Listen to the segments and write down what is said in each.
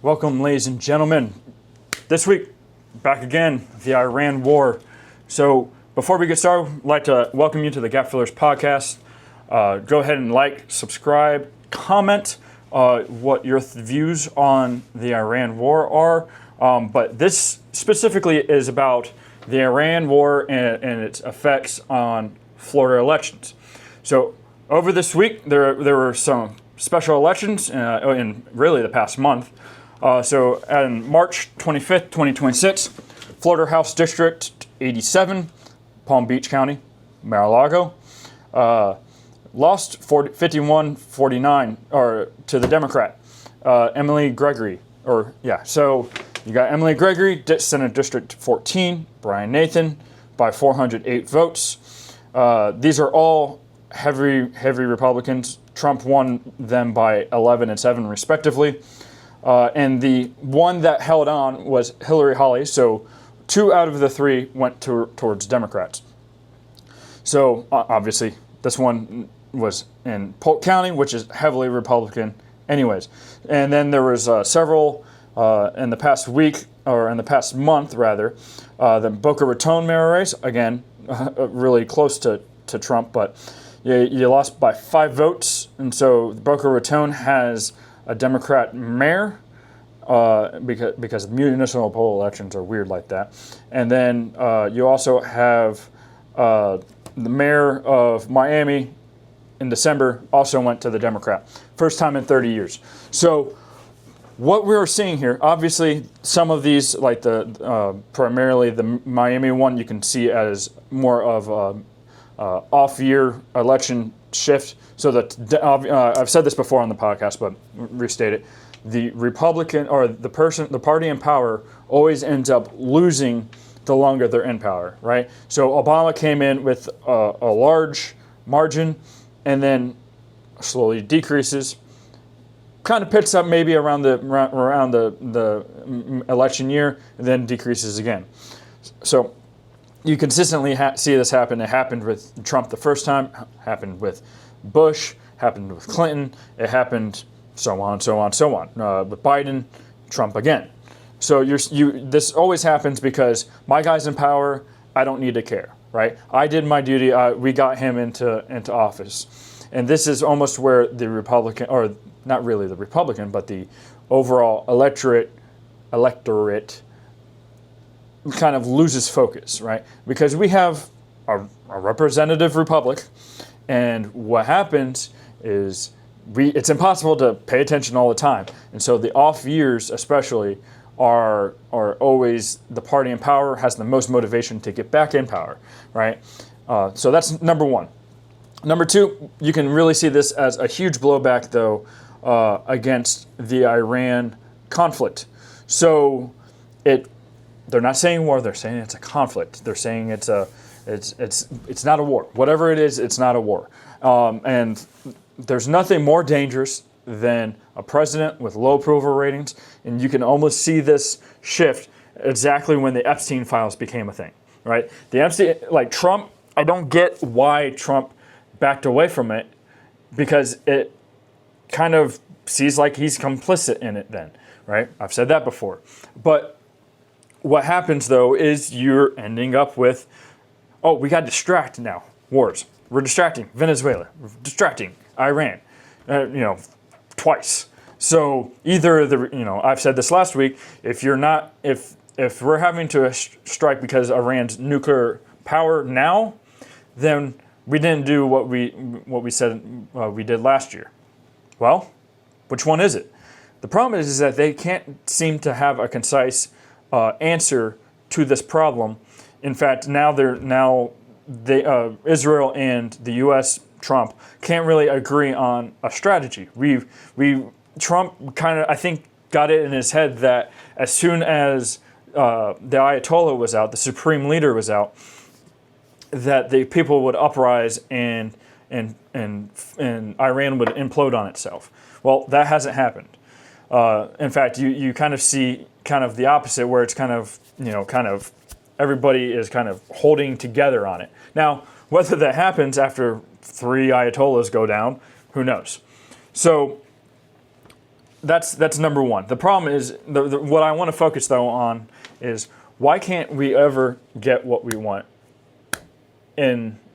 Welcome, ladies and gentlemen. This week, back again, the Iran war. So before we get started, I'd like to welcome you to the Gap Fillers podcast. Go ahead and like, subscribe, comment what your views on the Iran war are. But this specifically is about the Iran war and its effects on Florida elections. So over this week, there were some special elections in really the past month. So on March 25th, 2026, Florida House District 87, Palm Beach County, Mar-a-Lago, lost 51-49 to the Democrat, Emily Gregory. So you got Emily Gregory, Senate District 14, Brian Nathan, by 408 votes. These are all heavy Republicans. Trump won them by 11 and 7 respectively. And the one that held on was Hillary Holly. So 2 out of the 3 went towards Democrats. So obviously this one was in Polk County, which is heavily Republican anyways. And then there was several in the past week, or in the past month rather, the Boca Raton mayor race, again, really close to Trump, but you lost by 5 votes. And so Boca Raton has a Democrat mayor, because municipal elections are weird like that. And then you also have the mayor of Miami in December also went to the Democrat. First time in 30 years. So what we're seeing here, obviously some of these, like primarily the Miami one, you can see as more of a off-year election shift. So that I've said this before on the podcast, but restate it: the Republican or the party in power always ends up losing the longer they're in power, right? So Obama came in with a large margin, and then slowly decreases, kind of picks up maybe around the election year, and then decreases again. So you consistently see this happen. It happened with Trump the first time, happened with Bush, happened with Clinton, it happened so on. With Biden, Trump again. So this always happens because my guy's in power, I don't need to care, right? I did my duty, we got him into office. And this is almost where the Republican, or not really the Republican, but the overall electorate kind of loses focus, right? Because we have a representative republic, and what happens is it's impossible to pay attention all the time. And so the off years especially are always the party in power has the most motivation to get back in power, right? So that's number one. Number two, you can really see this as a huge blowback though against the Iran conflict. So they're not saying war, they're saying it's a conflict. They're saying it's not a war. Whatever it is, it's not a war. And there's nothing more dangerous than a president with low approval ratings, and you can almost see this shift exactly when the Epstein files became a thing, right? The Epstein, like Trump, I don't get why Trump backed away from it, because it kind of sees like he's complicit in it then, right? I've said that before. But what happens though is you're ending up with, oh, we got distracted now, wars. We're distracting Venezuela, we're distracting Iran, twice. So either I've said this last week, if we're having to strike because Iran's nuclear power now, then we didn't do what we said we did last year. Well, which one is it? The problem is that they can't seem to have a concise answer to this problem. In fact, Israel and the U.S. Trump can't really agree on a strategy. Trump kind of, I think, got it in his head that as soon as the Ayatollah was out, the supreme leader was out, that the people would uprise and Iran would implode on itself. Well, that hasn't happened. In fact, you kind of see kind of the opposite, where it's kind of everybody is kind of holding together on it. Now, whether that happens after 3 Ayatollahs go down, who knows? So that's number one. The problem is what I want to focus though on is why can't we ever get what we want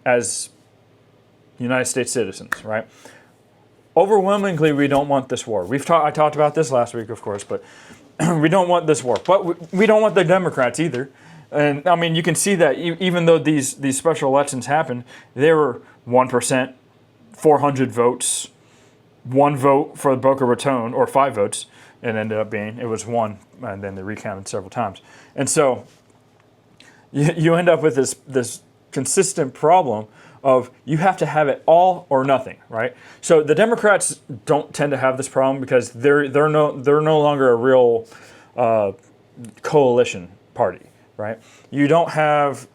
as United States citizens, right? Overwhelmingly, we don't want this war. I talked about this last week, of course, but we don't want this war. But we don't want the Democrats either. And I mean, you can see that even though these special elections happened, they were 1%, 400 votes, 1 vote for Boca Raton, or 5 votes. It ended up being, it was 1, and then they recounted several times. And so you end up with this consistent problem of you have to have it all or nothing, right? So the Democrats don't tend to have this problem because they're no longer a real coalition party, right? You don't have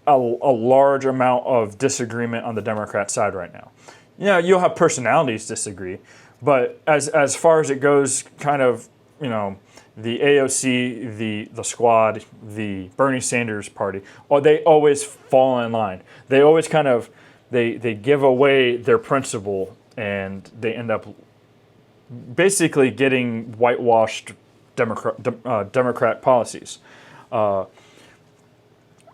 a large amount of disagreement on the Democrat side right now. Yeah, you'll have personalities disagree, but as far as it goes, kind of, you know, the AOC, the Squad, the Bernie Sanders party, they always fall in line. They always kind of, they give away their principle and they end up basically getting whitewashed Democrat policies.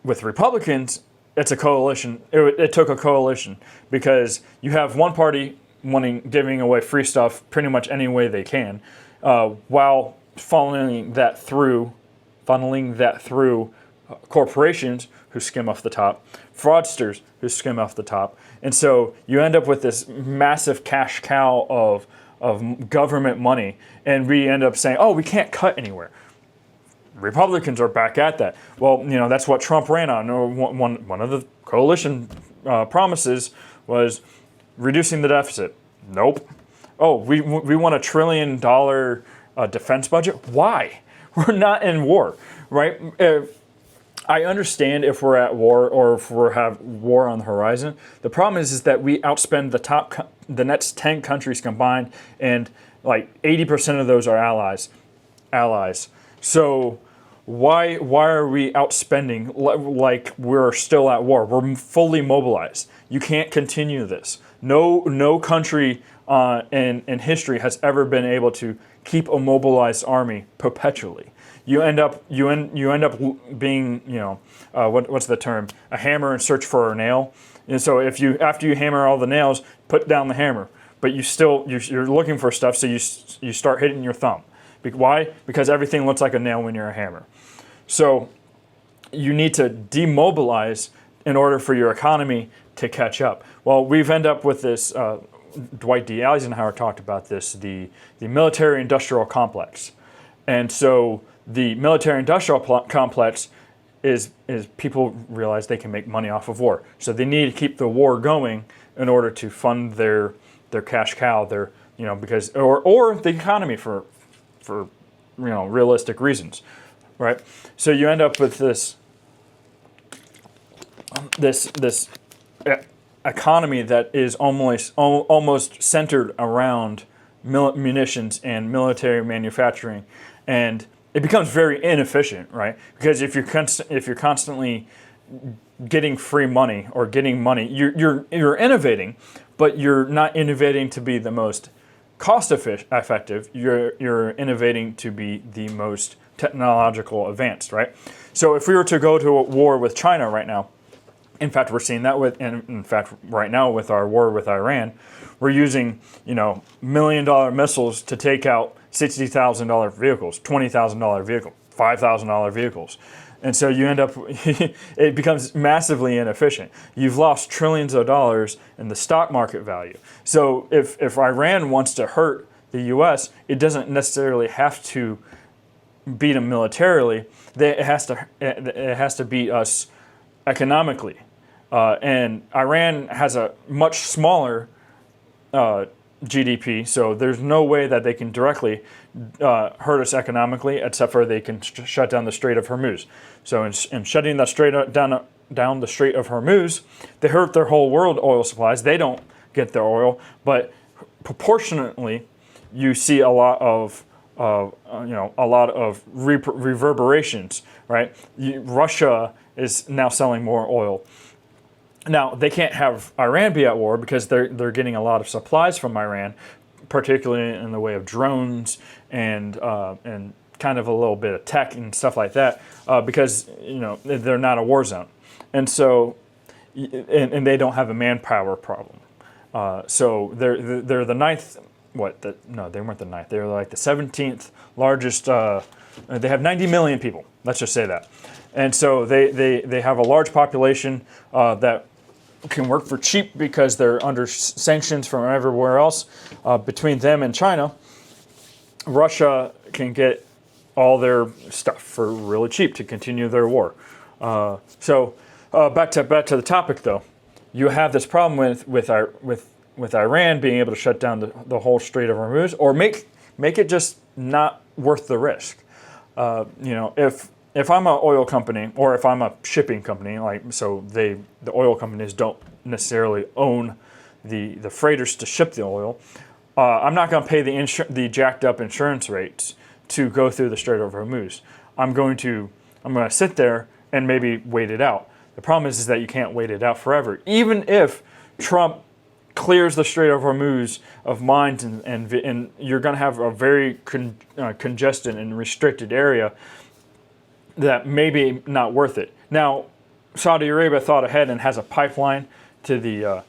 With Republicans, it's a coalition. It took a coalition because you have one party giving away free stuff pretty much any way they can, while funneling that through corporations who skim off the top, fraudsters who skim off the top, and so you end up with this massive cash cow of government money, and we end up saying, oh, we can't cut anywhere. Republicans are back at that. Well, you know, that's what Trump ran on. One of the coalition promises was reducing the deficit. Nope. Oh, we want $1 trillion defense budget. Why? We're not in war, right? I understand if we're at war or if we have war on the horizon. The problem is that we outspend the next 10 countries combined, and like 80% of those are allies. So why are we outspending like we're still at war? We're fully mobilized. You can't continue this. No country in history has ever been able to keep a mobilized army perpetually. You end up being, you know, what's the term? A hammer in search for a nail. And so after you hammer all the nails, put down the hammer. But you're looking for stuff, so you start hitting your thumb. Why? Because everything looks like a nail when you're a hammer. So you need to demobilize in order for your economy to catch up. Well, we've ended up with this, Dwight D. Eisenhower talked about this, the military-industrial complex. And so the military-industrial complex is people realize they can make money off of war. So they need to keep the war going in order to fund their cash cow, because or the economy for realistic reasons, right? So you end up with this economy that is almost centered around munitions and military manufacturing, and it becomes very inefficient, right? Because if you're constantly getting free money or getting money, you're innovating, but you're not innovating to be the most cost effective. You're innovating to be the most technological advanced, right? So if we were to go to a war with China right now, in fact, we're seeing that right now with our war with Iran, we're using, $1 million missiles to take out $60,000 vehicles, $20,000 vehicles, $5,000 vehicles. And so you end up, it becomes massively inefficient. You've lost trillions of dollars in the stock market value. So if Iran wants to hurt the U.S., it doesn't necessarily have to beat them militarily. It has to beat us economically. And Iran has a much smaller GDP, so there's no way that they can directly hurt us economically, except for they can shut down the Strait of Hormuz. So in shutting the down the Strait of Hormuz, they hurt their whole world oil supplies. They don't get their oil, but proportionately, you see a lot of reverberations, right? Russia is now selling more oil. Now, they can't have Iran be at war because they're getting a lot of supplies from Iran, particularly in the way of drones and kind of a little bit of tech and stuff like that, because they're not a war zone, and so and they don't have a manpower problem. So they're the ninth. No, they weren't the ninth. They were like the 17th largest. They have 90 million people. Let's just say that, and so they have a large population that can work for cheap because they're under sanctions from everywhere else. Between them and China, Russia can get all their stuff for really cheap to continue their war. So back to the topic though, you have this problem with Iran being able to shut down the whole Strait of Hormuz, or make it just not worth the risk. If I'm an oil company or if I'm a shipping company, the oil companies don't necessarily own the freighters to ship the oil, I'm not going to pay the jacked up insurance rates to go through the Strait of Hormuz. I'm going to sit there and maybe wait it out. The problem is that you can't wait it out forever. Even if Trump clears the Strait of Hormuz of mines and you're going to have a very congested and restricted area that may be not worth it. Now, Saudi Arabia thought ahead and has a pipeline to the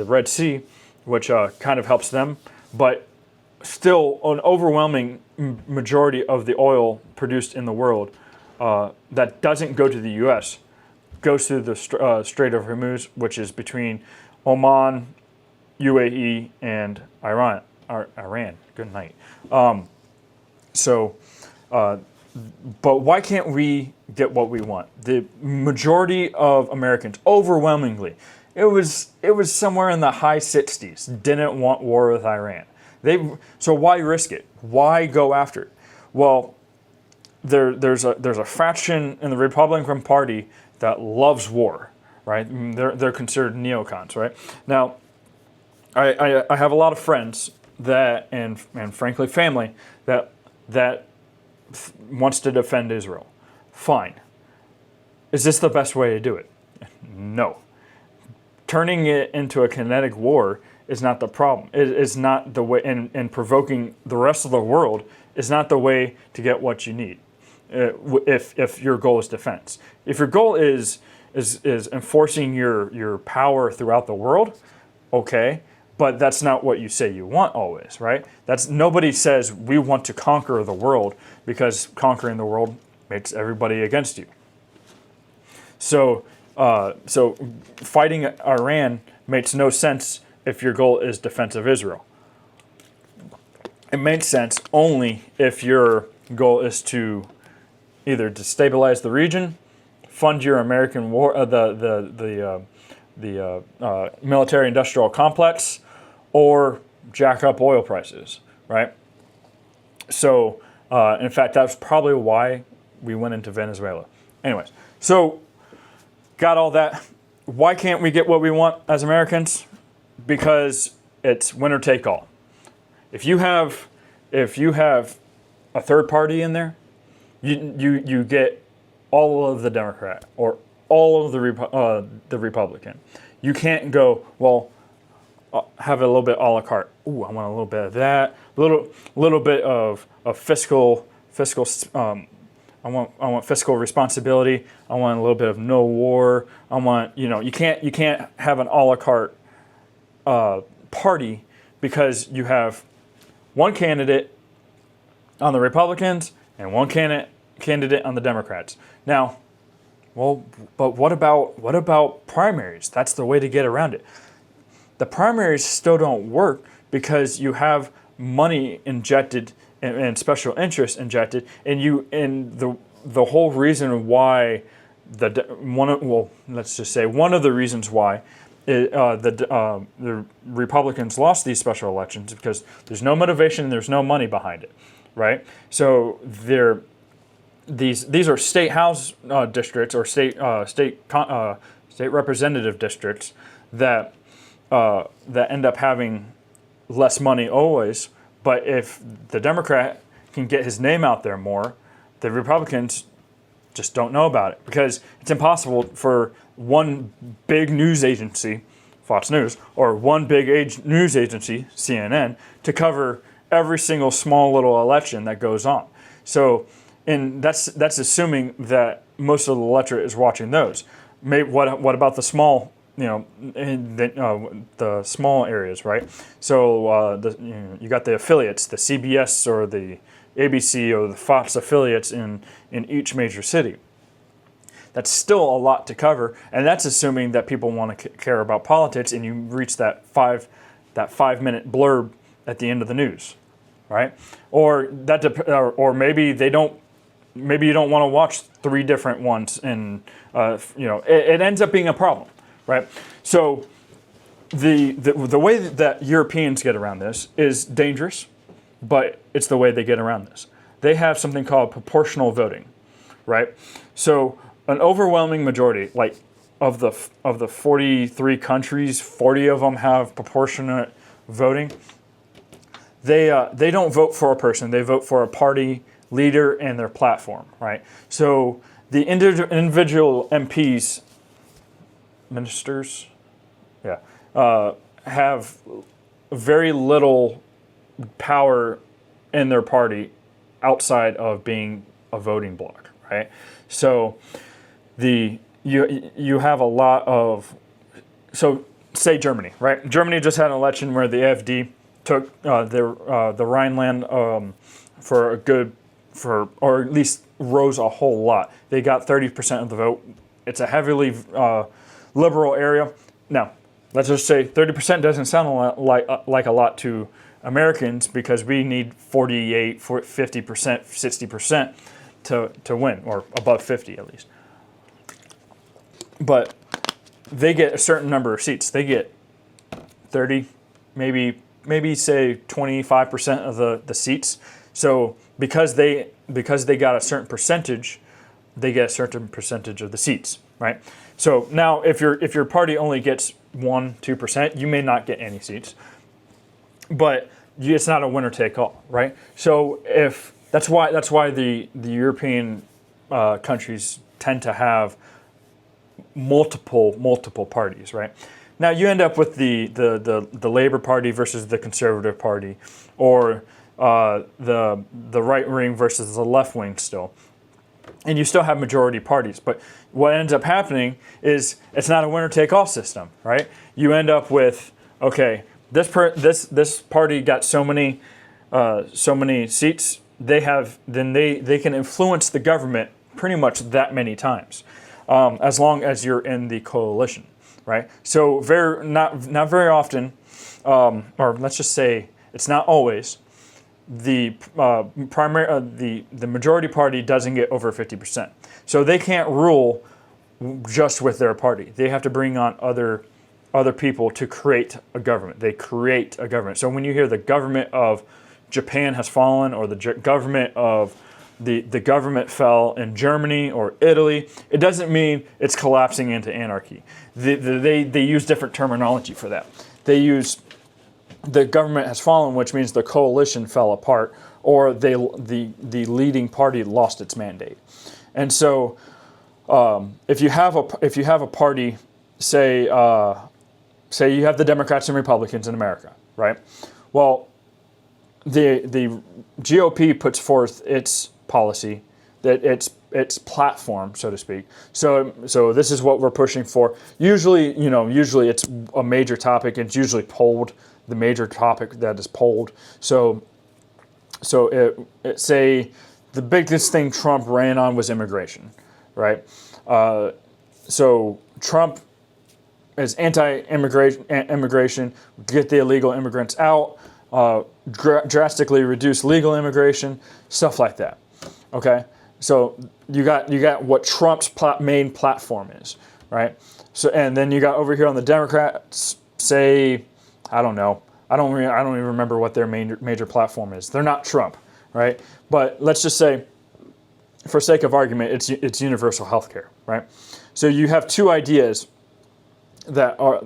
Red Sea, which kind of helps them, but still an overwhelming majority of the oil produced in the world that doesn't go to the U.S. goes through the Strait of Hormuz, which is between Oman, UAE, and Iran. Good night. But why can't we get what we want? The majority of Americans, overwhelmingly, it was somewhere in the high 60s, didn't want war with Iran. So why risk it? Why go after it? Well, there's a faction in the Republican Party that loves war, right? They're considered neocons, right? Now, I have a lot of friends that and frankly family that wants to defend Israel. Fine. Is this the best way to do it? No. Turning it into a kinetic war is not the problem. It is not the way, and provoking the rest of the world is not the way to get what you need. If your goal is defense, if your goal is enforcing your power throughout the world, okay, but that's not what you say you want always, right? Nobody says we want to conquer the world, because conquering the world makes everybody against you. So fighting Iran makes no sense if your goal is defense of Israel. It makes sense only if your goal is to either destabilize the region, fund your American war, the military-industrial complex, or jack up oil prices, right? So, in fact, that's probably why we went into Venezuela. Anyways, so got all that. Why can't we get what we want as Americans? Because it's winner take all. If you have a third party in there, you get all of the Democrat or all of the Republican. You can't go, well, have a little bit a la carte. Ooh, I want a little bit of that. Little bit of fiscal. I want fiscal responsibility. I want a little bit of no war. I want you can't have an a la carte party, because you have one candidate on the Republicans and one candidate on the Democrats. Now, well, but what about primaries? That's the way to get around it. The primaries still don't work because you have money injected and special interest injected, and the whole reason why one of the reasons why the Republicans lost these special elections is because there's no motivation and there's no money behind it, right? So these are state house districts or state representative districts that end up having less money always. But if the Democrat can get his name out there more, the Republicans just don't know about it, because it's impossible for one big news agency Fox News, or one big news agency, CNN, to cover every single small little election that goes on. So, and that's assuming that most of the electorate is watching those. Maybe what about the small, in the small areas, right? So you got the affiliates, the CBS or the ABC or the Fox affiliates in each major city. That's still a lot to cover, and that's assuming that people want to care about politics, and you reach that 5-minute blurb at the end of the news, right? Or or maybe they don't. Maybe you don't want to watch 3 different ones, and it ends up being a problem, right? So the way that Europeans get around this is dangerous, but it's the way they get around this. They have something called proportional voting, right? So an overwhelming majority, like of the 43 countries, 40 of them have proportionate voting. They don't vote for a person; they vote for a party leader and their platform, right? So the individual MPs, ministers, have very little power in their party outside of being a voting bloc, right? So you have a lot of, so say Germany, right? Germany just had an election where the AfD took the Rhineland or at least rose a whole lot. They got 30% of the vote. It's a heavily liberal area. Now, let's just say 30% doesn't sound like a lot to Americans, because we need 48, 50%, 60% to win, or above 50 at least. But they get a certain number of seats. They get 30, maybe say 25% of the seats. So because they got a certain percentage, they get a certain percentage of the seats, right? So now if your party only gets 1-2%, you may not get any seats, but it's not a winner take all, right? So that's why the European countries tend to have multiple parties, right? Now you end up with the Labour Party versus the Conservative Party, or the right wing versus the left wing still. And you still have majority parties. But what ends up happening is it's not a winner-take-all system, right? You end up with, okay, this party got so many seats, they can influence the government pretty much that many times, as long as you're in the coalition, right? So not very often, or let's just say it's not always, the majority party doesn't get over 50%. So they can't rule just with their party. They have to bring on other people to create a government. They create a government. So when you hear the government of Japan has fallen, or the government of the government fell in Germany or Italy, it doesn't mean it's collapsing into anarchy. They use different terminology for that. They use the government has fallen, which means the coalition fell apart, or the leading party lost its mandate. And so, if you have a party, say you have the Democrats and Republicans in America, right? Well, the GOP puts forth its policy, that its platform, so to speak. So this is what we're pushing for. Usually it's a major topic. It's usually polled. The major topic that is polled. So it say the biggest thing Trump ran on was immigration, right? So Trump is anti-immigration, get the illegal immigrants out, drastically reduce legal immigration, stuff like that. Okay, so you got what Trump's main platform is, right? So, and then you got over here on the Democrats, say, I don't know. I don't even remember what their major platform is. They're not Trump, right? But let's just say, for sake of argument, it's universal health care, right? So you have two ideas that are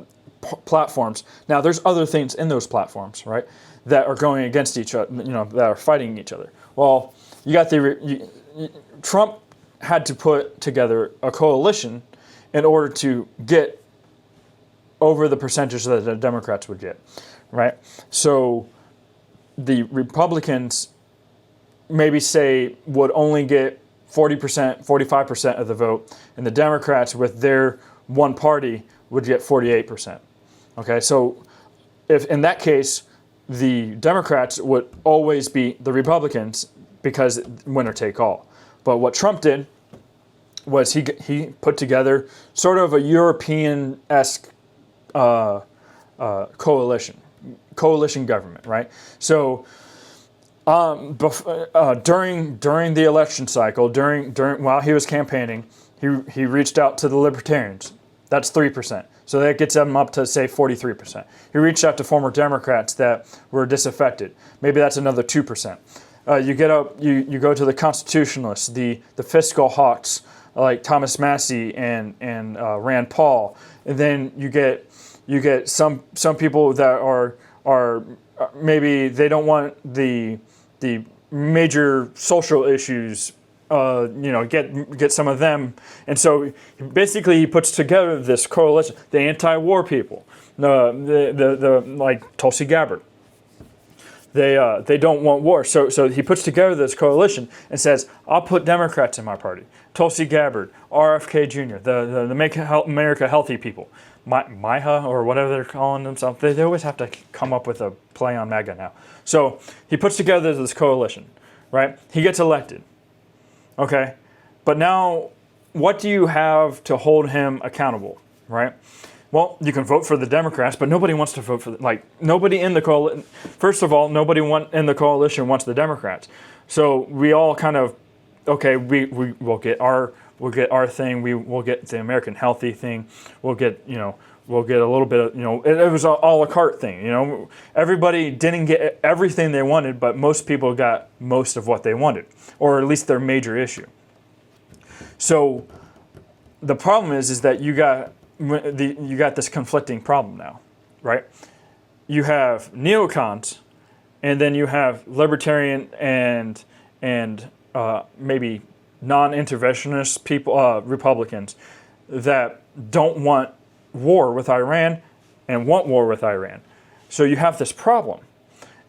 platforms. Now, there's other things in those platforms, right, that are going against each other, that are fighting each other. Well, you got Trump had to put together a coalition in order to get over the percentage that the Democrats would get, right? So the Republicans maybe say would only get 40%, 45% of the vote, and the Democrats with their one party would get 48%. Okay, so if in that case, the Democrats would always beat the Republicans because winner take all. But what Trump did was he put together sort of a European-esque coalition government, right? So during the election cycle, during while he was campaigning, he reached out to the Libertarians. That's 3%. So that gets them up to, say, 43%. He reached out to former Democrats that were disaffected. Maybe that's another 2%. You go to the constitutionalists, the fiscal hawks like Thomas Massey and Rand Paul, and then you get some people that are maybe they don't want the major social issues. Get some of them, and so basically he puts together this coalition: the anti-war people, the like Tulsi Gabbard. They don't want war, so he puts together this coalition and says, "I'll put Democrats in my party: Tulsi Gabbard, RFK Jr., the Make America Healthy people, MAGA or whatever they're calling themselves. They always have to come up with a play on MAGA now. So he puts together this coalition, right? He gets elected. Okay, but now what do you have to hold him accountable, right? Well, you can vote for the Democrats, but nobody wants to vote for nobody in the coalition. First of all, nobody in the coalition wants the Democrats. So we all kind of, okay, we'll get our thing. We'll get the American Healthy thing. We'll get a little bit of, it was an a la carte thing. Everybody didn't get everything they wanted, but most people got most of what they wanted, or at least their major issue. So the problem is that you got this conflicting problem now, right? You have neocons, and then you have libertarian and maybe non-interventionist people, Republicans that don't want war with Iran and want war with Iran. So you have this problem,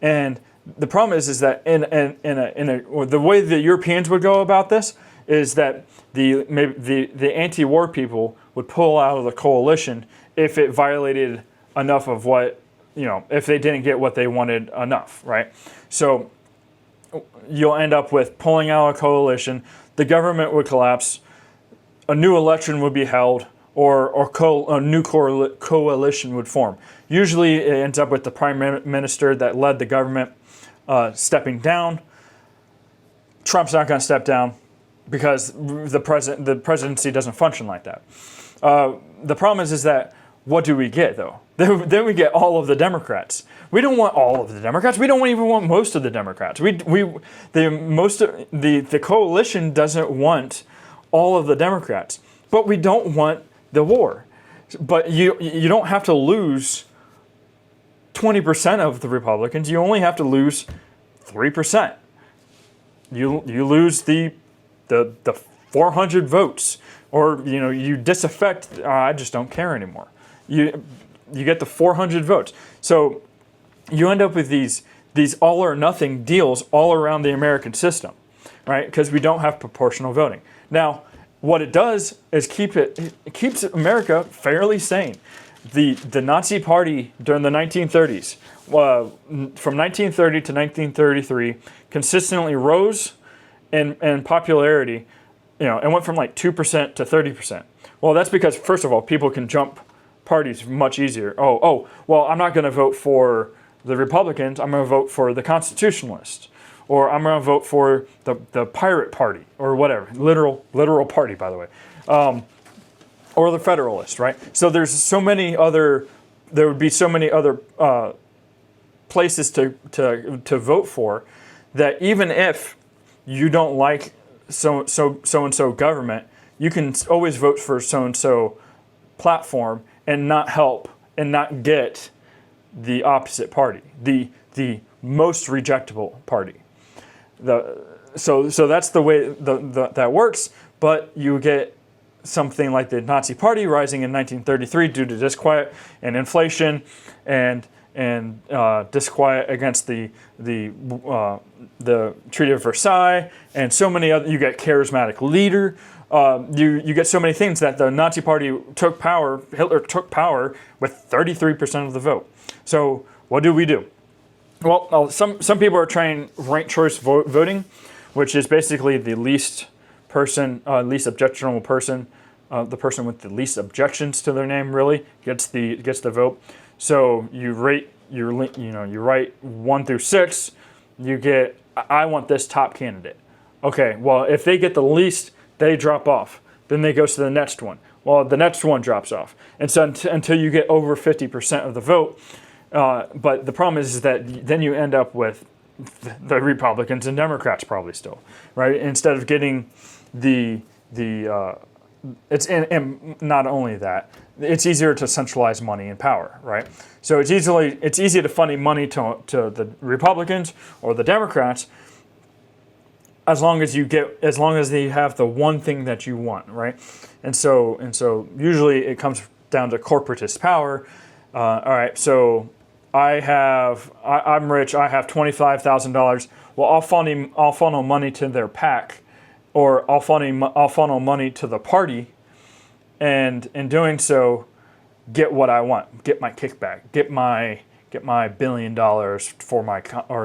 and the problem is that the way the Europeans would go about this is that the anti-war people would pull out of the coalition if it violated enough of what, if they didn't get what they wanted enough, right? So you'll end up with pulling out a coalition, the government would collapse, a new election would be held, or a new coalition would form. Usually it ends up with the prime minister that led the government stepping down. Trump's not going to step down because the presidency doesn't function like that. The problem is that what do we get though? Then we get all of the Democrats. We don't want all of the Democrats. We don't even want most of the Democrats. The coalition doesn't want all of the Democrats, but we don't want the war. But you don't have to lose 20% of the Republicans. You only have to lose 3%. You lose the 400 votes, or you disaffect. I just don't care anymore. You get the 400 votes. So you end up with these all or nothing deals all around the American system, right? Because we don't have proportional voting. Now, what it does is it keeps America fairly sane. The Nazi Party during the 1930s, from 1930 to 1933, consistently rose in popularity, and went from like 2% to 30%. Well, that's because, first of all, people can jump parties much easier. Well, I'm not going to vote for the Republicans. I'm going to vote for the Constitutionalists, or I'm going to vote for the Pirate Party, or whatever, literal party, by the way, or the Federalist, right? So there would be so many other places to vote for, that even if you don't like so and so government, you can always vote for so and so platform and not help and not get the opposite party, the most rejectable party. So that's the way that works. But you get something like the Nazi Party rising in 1933 due to disquiet and inflation and disquiet against the Treaty of Versailles and so many other. You get charismatic leader. You get so many things that the Nazi Party took power. Hitler took power with 33% of the vote. So what do we do? Well, some people are trying ranked choice voting, which is basically the least objectionable person, the person with the least objections to their name really gets the vote. So you rate you write 1 through 6, you get I want this top candidate. Okay, well if they get the least, they drop off. Then they go to the next one. Well, the next one drops off, and so until you get over 50% of the vote. But the problem is that then you end up with the Republicans and Democrats probably still, right? Instead of getting and not only that, it's easier to centralize money and power, right? So it's easy to funnel money to the Republicans or the Democrats as long as they have the one thing that you want, right? And so usually it comes down to corporatist power. All right, so I'm rich. I have $25,000. Well, I'll funnel money to their PAC, or I'll funnel money to the party, and in doing so, get what I want. Get my kickback. Get my $1 billion for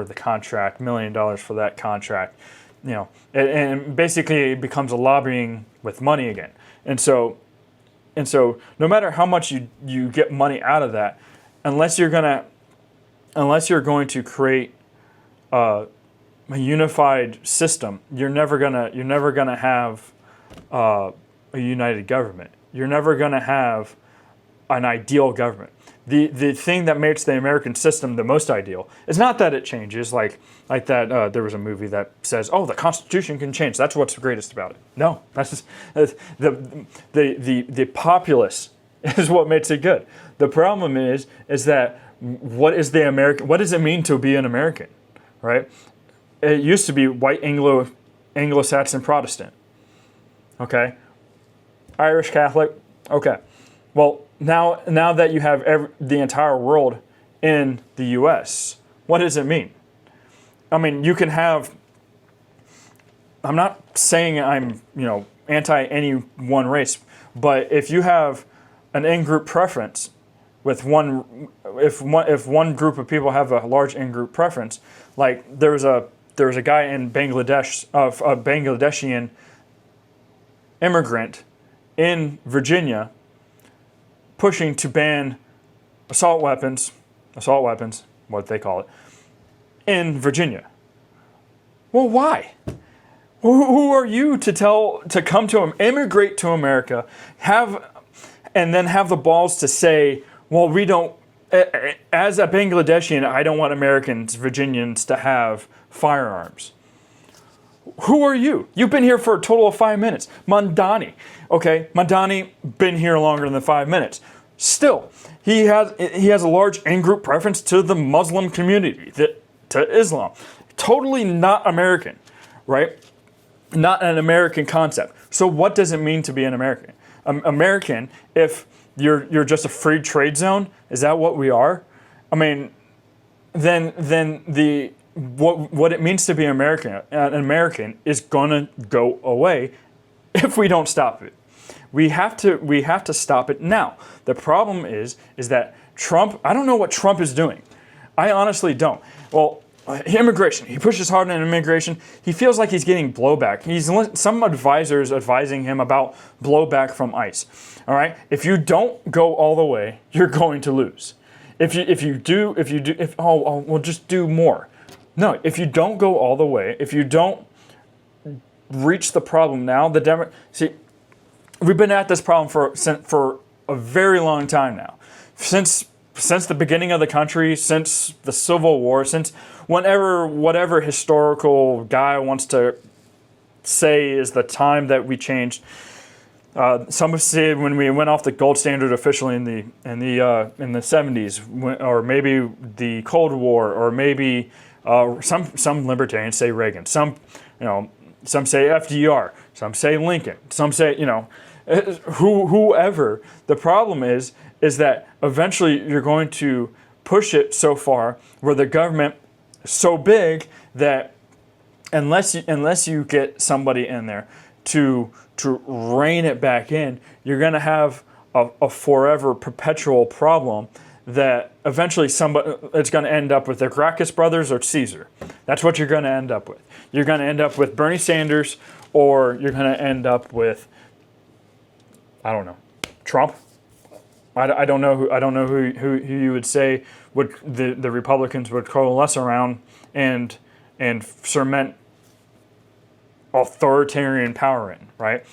the contract. $1 million for that contract. And basically it becomes a lobbying with money again. And so no matter how much you get money out of that, unless you're going to create a unified system, you're never gonna have a united government. You're never gonna have an ideal government. The thing that makes the American system the most ideal is not that it changes, like that. There was a movie that says, "Oh, the Constitution can change. That's what's greatest about it." No, that's just the populace is what makes it good. The problem is that what does it mean to be an American, right? It used to be white Anglo-Saxon Protestant. Okay, Irish Catholic. Okay, well. Now that you have the entire world in the U.S., what does it mean? I mean, you can have. I'm not saying I'm anti any one race, but if you have an in-group preference with if one group of people have a large in-group preference, like there was a guy in Bangladesh, a Bangladeshi immigrant in Virginia, pushing to ban assault weapons, what they call it, in Virginia. Well, why? Who are you to come to immigrate to America, and then have the balls to say, well, we don't, as a Bangladeshi, I don't want Virginians to have firearms. Who are you? You've been here for a total of 5 minutes. Mandani, been here longer than 5 minutes. Still, he has a large in-group preference to the Muslim community, to Islam. Totally not American, right? Not an American concept. So what does it mean to be an American? American, if you're just a free trade zone, is that what we are? I mean, then what it means to be an American is gonna go away if we don't stop it. We have to stop it now. The problem is that Trump, I don't know what Trump is doing. I honestly don't. Well, immigration, he pushes hard on immigration. He feels like he's getting blowback. Some advisors advising him about blowback from ICE. All right? If you don't go all the way, you're going to lose. If you do, we'll just do more. No, if you don't go all the way, if you don't reach the problem now, we've been at this problem for a very long time now. Since the beginning of the country, since the Civil War, since whatever historical guy wants to say is the time that we changed. Some have said when we went off the gold standard officially in the 70s, or maybe the Cold War, or maybe some libertarians say Reagan. Some say FDR. Some say Lincoln. Some say whoever. The problem is that eventually you're going to push it so far where the government is so big that unless you get somebody in there to rein it back in, you're going to have a forever perpetual problem that eventually it's going to end up with the Gracchus brothers or Caesar. That's what you're going to end up with. You're going to end up with Bernie Sanders, or you're going to end up with, I don't know, Trump. I don't know who you would say would the Republicans would coalesce around and cement authoritarian power in, right?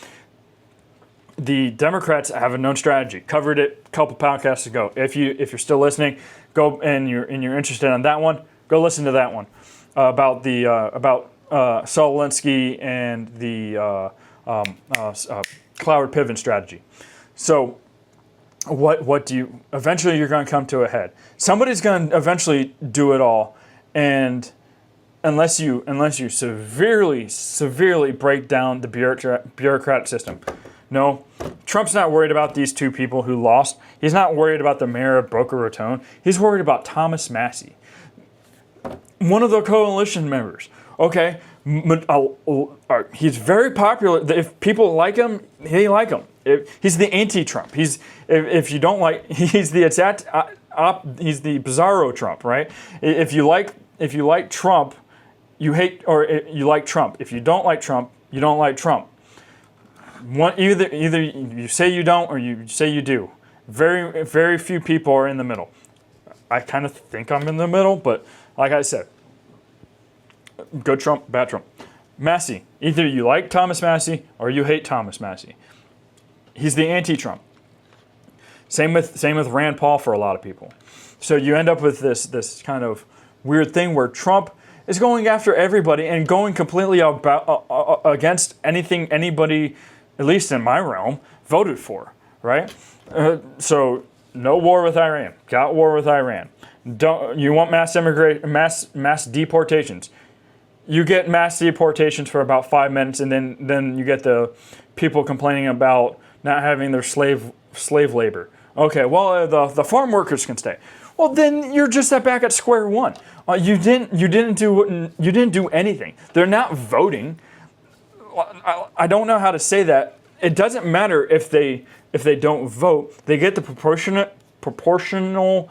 The Democrats have a known strategy. Covered it a couple podcasts ago. If you're still listening, go and you're interested in that one, go listen to that one about Saul Alinsky and the Cloward Piven strategy. So what do you eventually you're going to come to a head. Somebody's going to eventually do it all, and unless you severely break down the bureaucratic system. No, Trump's not worried about these two people who lost. He's not worried about the mayor of Boca Raton. He's worried about Thomas Massie, one of the coalition members. Okay, he's very popular. If people like him, they like him. He's the anti-Trump. If you don't like, he's the bizarro Trump, right? If you like Trump, you hate, or you like Trump. If you don't like Trump, you don't like Trump. Either you say you don't or you say you do. Very, very few people are in the middle. I kind of think I'm in the middle, but like I said, good Trump, bad Trump. Massie, either you like Thomas Massie or you hate Thomas Massie. He's the anti-Trump. Same with Rand Paul for a lot of people. So you end up with this kind of weird thing where Trump is going after everybody and going completely against anything anybody, at least in my realm, voted for, right? So no war with Iran. Got war with Iran. You want mass deportations. You get mass deportations for about 5 minutes, and then you get the people complaining about not having their slave labor. Okay, well the farm workers can stay. Well, then you're just back at square one. You didn't do anything. They're not voting. I don't know how to say that. It doesn't matter if they don't vote. They get the proportional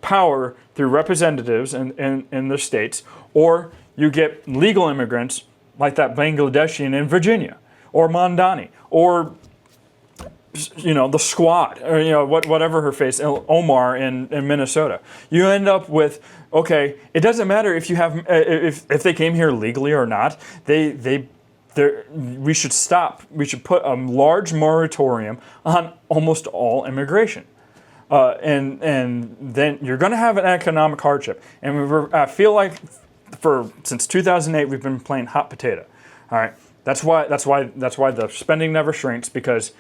power through representatives in the states, or you get legal immigrants like that Bangladeshi in Virginia, or Mondani, or the Squad, or whatever her face, Omar in Minnesota. You end up with, okay, it doesn't matter if you have if they came here legally or not. We should stop. We should put a large moratorium on almost all immigration, and then you're going to have an economic hardship. And I feel like since 2008 we've been playing hot potato. All right. That's why the spending never shrinks, because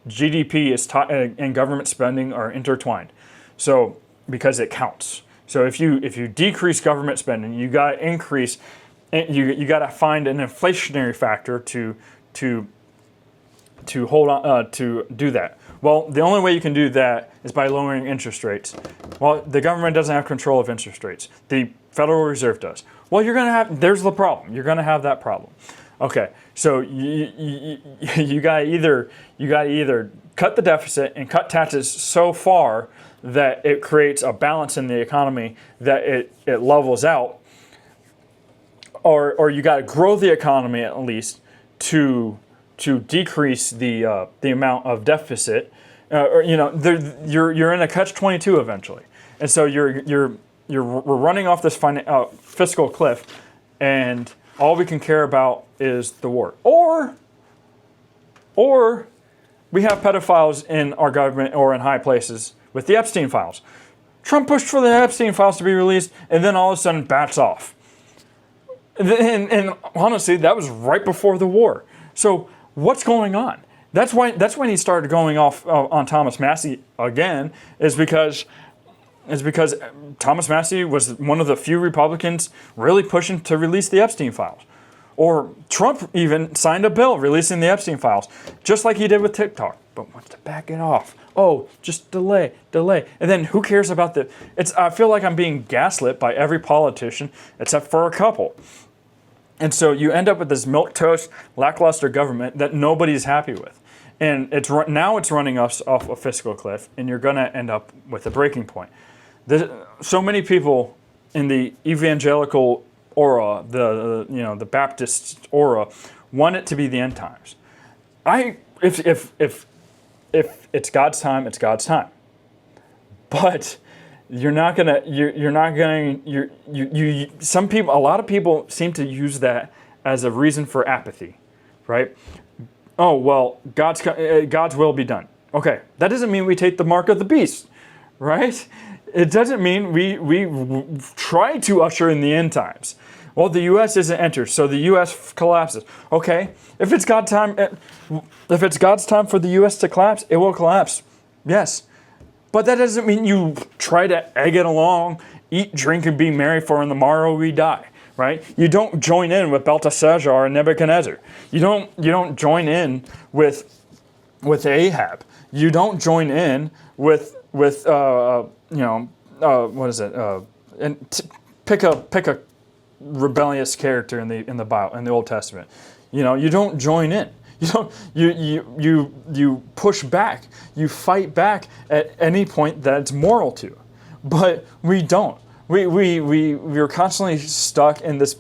GDP and government spending are intertwined. So because it counts. So if you decrease government spending, you got to increase. You got to find an inflationary factor to hold on to do that. Well, the only way you can do that is by lowering interest rates. Well, the government doesn't have control of interest rates. The Federal Reserve does. Well, there's the problem. You're going to have that problem. Okay, so you got to either cut the deficit and cut taxes so far that it creates a balance in the economy that it levels out, or you got to grow the economy at least to decrease the amount of deficit. You're in a catch-22 eventually, and so we're running off this fiscal cliff, and all we can care about is the war. Or we have pedophiles in our government or in high places with the Epstein files. Trump pushed for the Epstein files to be released, and then all of a sudden backs off. And honestly, that was right before the war. So what's going on? That's when he started going off on Thomas Massie again, is because Thomas Massie was one of the few Republicans really pushing to release the Epstein files. Or Trump even signed a bill releasing the Epstein files, just like he did with TikTok, but wants to back it off. Oh, just delay. And then who cares about I feel like I'm being gaslit by every politician except for a couple. And so you end up with this milquetoast, lackluster government that nobody's happy with. And now it's running us off a fiscal cliff, and you're going to end up with a breaking point. So many people in the evangelical aura, the Baptist aura, want it to be the end times. If it's God's time, it's God's time. But a lot of people seem to use that as a reason for apathy, right? Oh, well, God's will be done. Okay, that doesn't mean we take the mark of the beast, right? It doesn't mean we try to usher in the end times. Well, the U.S. isn't entered, so the U.S. collapses. Okay, if it's God's time for the U.S. to collapse, it will collapse. Yes, but that doesn't mean you try to egg it along, eat, drink, and be merry, for in the morrow we die. Right? You don't join in with Belteshazzar and Nebuchadnezzar. You don't join in with Ahab. You don't join in with what is it? Pick a rebellious character in the Bible, in the Old Testament. You don't join in. You push back. You fight back at any point that it's moral to. But we don't. We're constantly stuck in this.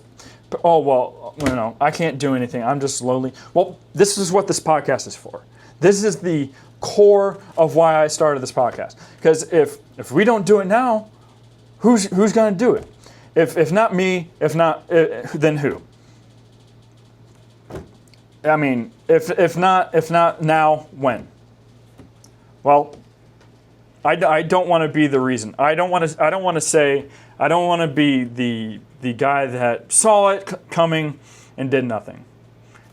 Oh, well, I can't do anything. I'm just lonely. Well, this is what this podcast is for. This is the core of why I started this podcast. Because if we don't do it now, who's going to do it? If not me, then who? I mean, if not now, when? Well, I don't want to be the reason. I don't want to be the guy that saw it coming and did nothing.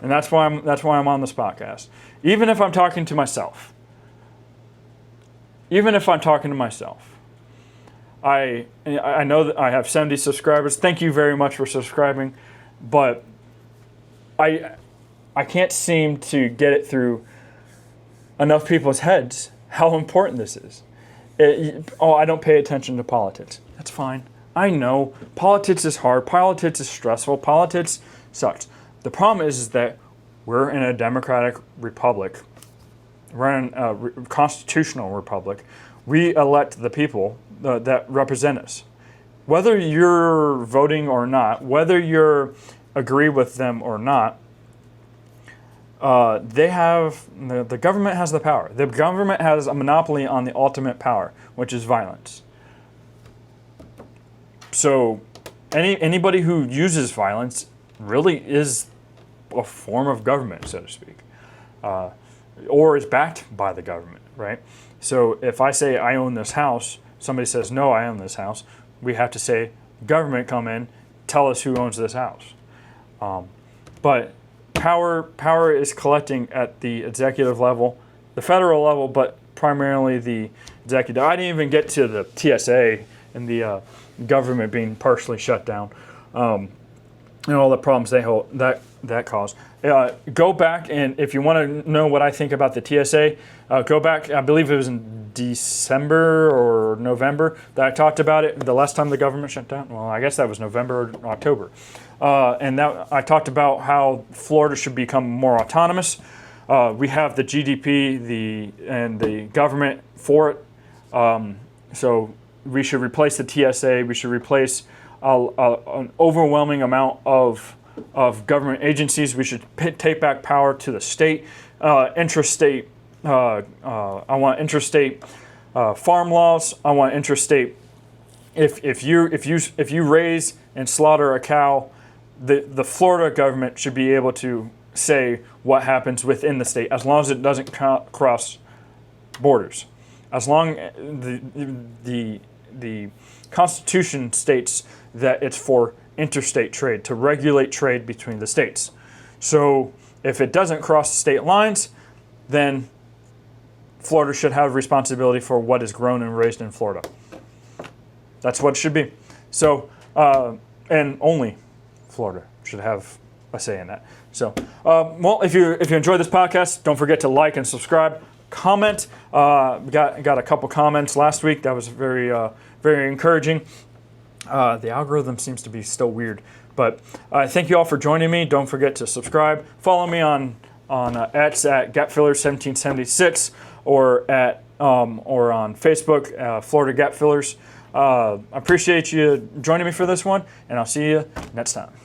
And that's why I'm on this podcast. Even if I'm talking to myself. I know that I have 70 subscribers. Thank you very much for subscribing, but I can't seem to get it through enough people's heads how important this is. I don't pay attention to politics. That's fine. I know politics is hard. Politics is stressful. Politics sucks. The problem is that we're in a democratic republic. We're in a constitutional republic. We elect the people that represent us. Whether you're voting or not, whether you agree with them or not, the government has the power. The government has a monopoly on the ultimate power, which is violence. So anybody who uses violence really is a form of government, so to speak, or is backed by the government, right? So if I say I own this house, somebody says, no, I own this house, we have to say, government, come in, tell us who owns this house. But power is collecting at the executive level, the federal level, but primarily the executive. I didn't even get to the TSA and the government being partially shut down, and all the problems that caused. Go back, and if you want to know what I think about the TSA, go back. I believe it was in December or November that I talked about it. The last time the government shut down. Well, I guess that was November or October. And that I talked about how Florida should become more autonomous. We have the GDP, and the government for it. So we should replace the TSA. We should replace an overwhelming amount of government agencies. We should take back power to the state, intrastate. I want intrastate farm laws. I want intrastate. If you raise and slaughter a cow, the Florida government should be able to say what happens within the state, as long as it doesn't cross borders. As long the Constitution states that it's for interstate trade, to regulate trade between the states. So if it doesn't cross state lines, then Florida should have responsibility for what is grown and raised in Florida. That's what it should be. So, and only Florida should have a say in that. So, well, if you enjoyed this podcast, don't forget to like and subscribe, comment. Got a couple comments last week. That was very encouraging. The algorithm seems to be still weird, but thank you all for joining me. Don't forget to subscribe. Follow me on X at GapFillers1776 or on Facebook, Florida Gap Fillers. I appreciate you joining me for this one, and I'll see you next time.